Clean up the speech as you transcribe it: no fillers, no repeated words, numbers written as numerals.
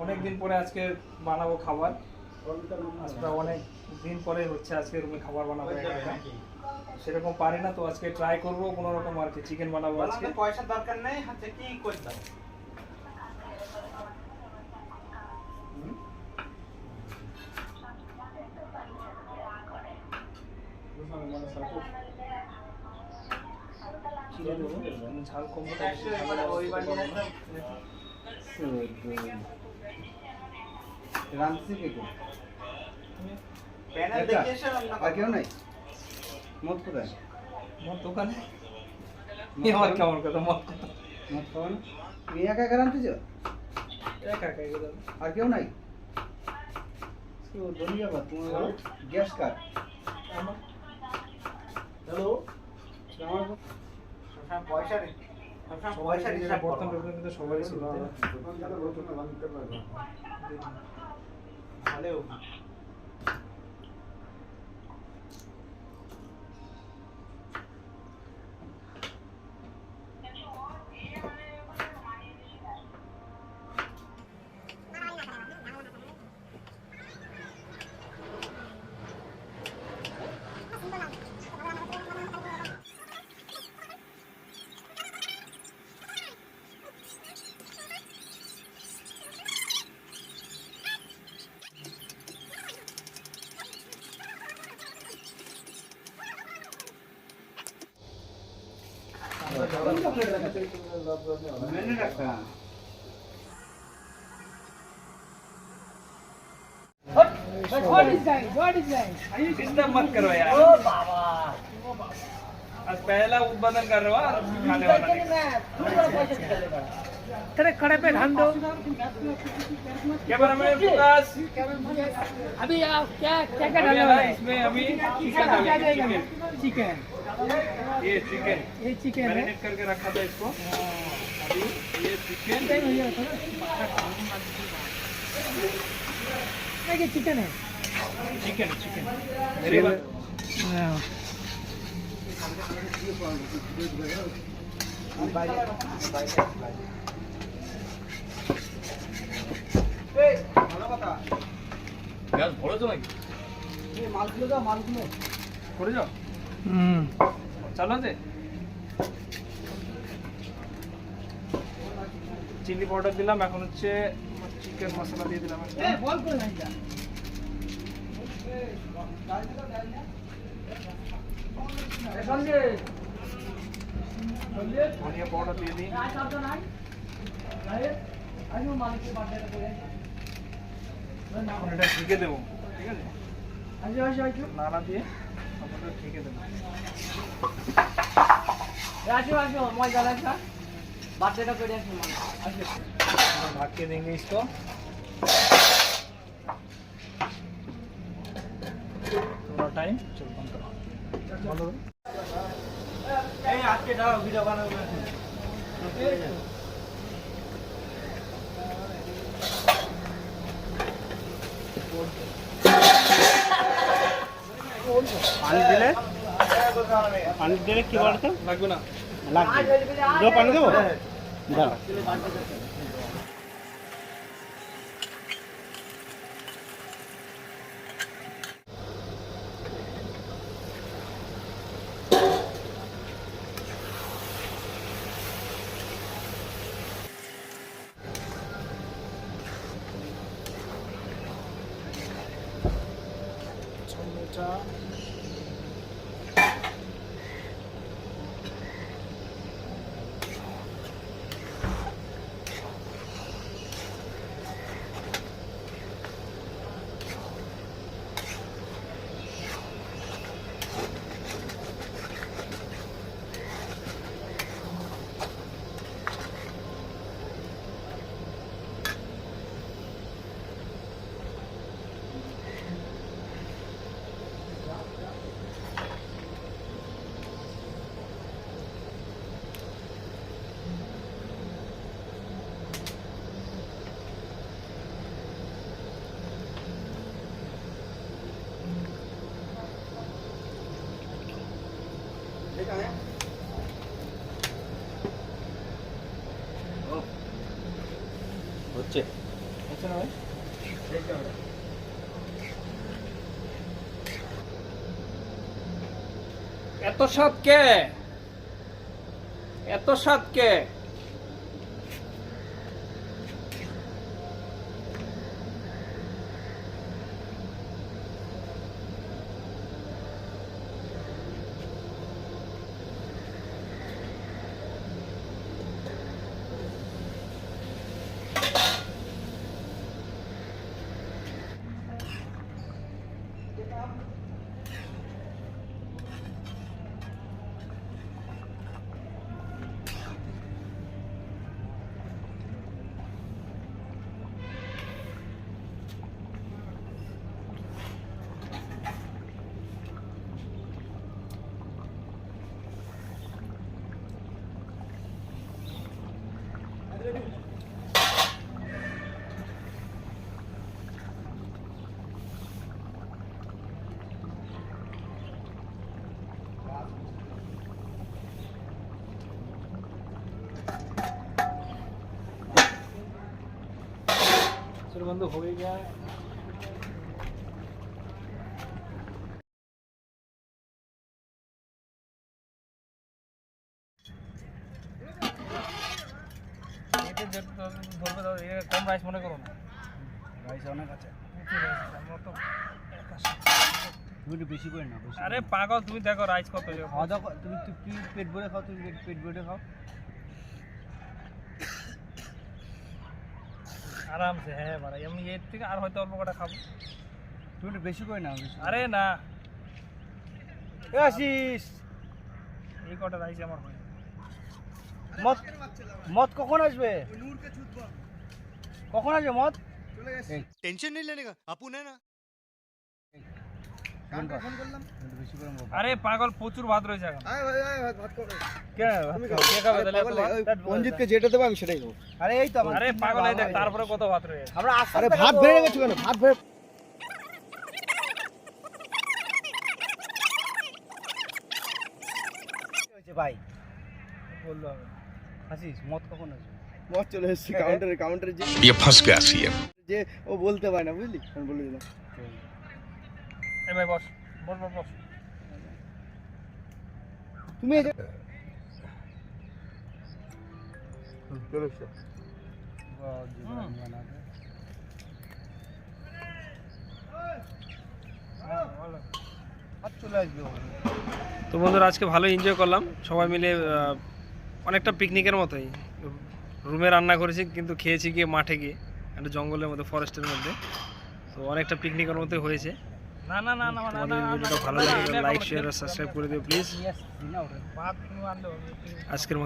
অনেক দিন পরে আজকে বানাবো খাবার। আজকে অনেক দিন পরে হচ্ছে আজকে রুমে খাবার বানাবো একা একা। সেরকম পারি না, তো আজকে ট্রাই করবো কোনো রকম আর কি। চিকেন বানাবো আজকে। পয়সা দরকার নেই, হাতে কি করে দাও। ঝাল কম রাঁধছি কে প্যানেল দেখে এসে রান্না আর কেউ নাই? মদ কোথায়? মদ দোকানে। আমার কেমন কথা মদ কথা মদ খাওয়া না? তুমি একা একা রাঁধতেছ? একা একা এগুলো। আর কেউ নাই? ধনী বাবা, তোমার গ্যাস কার্ড। হ্যালো, সবসময় পয়সা নেই, সবসময় পয়সা হিসাব বর্তমান টর্তন কিন্তু সবাই ছিল। ভালো मैंने रखा। What is that? What is that? Disturb मत करो यार। ओ बाबा आज पहला उद्बोधन कर रहे हो खाने वाला। तेरे कड़े पे ध्यान दो। कैमरा मैन विकास। अभी आप क्या क्या क्या अभी डालना ना है? इसमें अभी क्या क्या जाएगा? चिकन। ये चिकन ये चिकन है। मैरिनेट करके रखा था इसको। अभी ये चिकन ये चिकन है। चिकन चिकन मेरे बात हाँ। ভালো কথা। গ্যাস ভরেছো নাকি? এই মালগুলো দাও, মালগুলো। করে যাও চালু আছে। চিলি পাউডার দিলাম, এখন হচ্ছে চিকেন মশলা দিয়ে দিলাম একটা। ए बॉल को नहीं जा। ধনিয়া পাউডার দিয়ে দিই। आज आप तो नहीं। आज वो मालिक के बात करते हैं। এখন এটা ঢেকে দেবো, ঠিক আছে? आज आज নাড়া দিয়ে আপনাদের ঢেকে দেবো। राजू राजू मजा लगा। बातें तो करिए सुन। ढक के देंगे इसको। थोड़ा टाइम चल बंद करो। बंद करो। এই আজকে দাও ভিডিও বানাবো। পানি দিলে কি বলতো? লাগবে না। লাগবে। দো পানি দেবো? দাও। এটা হচ্ছে হচ্ছে না ভাই? এত স্বাদ কে? এত স্বাদ কে? चलो बंद हो ही गया है। এটা ধরবে দাও, এ কম রাইস মনে করো না। রাইস অনেক আছে। আমরা তো তুমি একটু বেশি করে না, বেশি। আরে পাগল, তুমি দেখো রাইস কত। খাওয়া দাওয়া তুমি কি পেট ভরে খাও, তুমি পেট ভরে খাও। আরাম সে, হ্যাঁ ভাই, আমি এর থেকে আর হয়তো অল্প কটা খাবো। তুমি একটু বেশি করে নাও, বেশি। আরে না, এ আশিস, এই কটা রাইস আমার হয়। মদ মদ কখন আসবে? কখন আসবে মদ? टेंशन नहीं लेने का अपन है ना। ফোন করলাম, একটু বেশি করে বলো। আরে পাগল, প্রচুর ভাত রয়েছে এখন। ভাত করো। কে খাবে তাহলে? পঞ্জিতকে যেটা দেবো আমি সেটাই খাবো। আরে এই তো আরে পাগল, এই দেখ তারপরে কত ভাত রয়েছে। আমরা আরে ভাত বেড়ে গেছে কেন? ভাত বেড়ে হয়েছে ভাই, বলতে হবে। হাসিস মদ কখন আসবে? মদ চলে এসেছে কাউন্টারে ये फंस गया सीएम। যে ও বলতে পারে না, বুঝলি, আমি বলে দিলাম। এই ভাই বস, বস বস বস। তুমি এই যে চলে এসছো। ভাত চলে আসবে। তো বন্ধুরা, আজকে ভালো এনজয় করলাম সবাই মিলে, অনেকটা পিকনিকের মতোই। রুমে রান্না করেছি, কিন্তু খেয়েছি গিয়ে মাঠে গিয়ে, একটা জঙ্গলের মধ্যে, ফরেস্টের মধ্যে। তো অনেকটা পিকনিকের মতো হয়েছে। না না না না, আমাদের ভিডিওটা ভালো লাগে লাইক শেয়ার আর সাবস্ক্রাইব করে দিও প্লিজ। আজকের মতো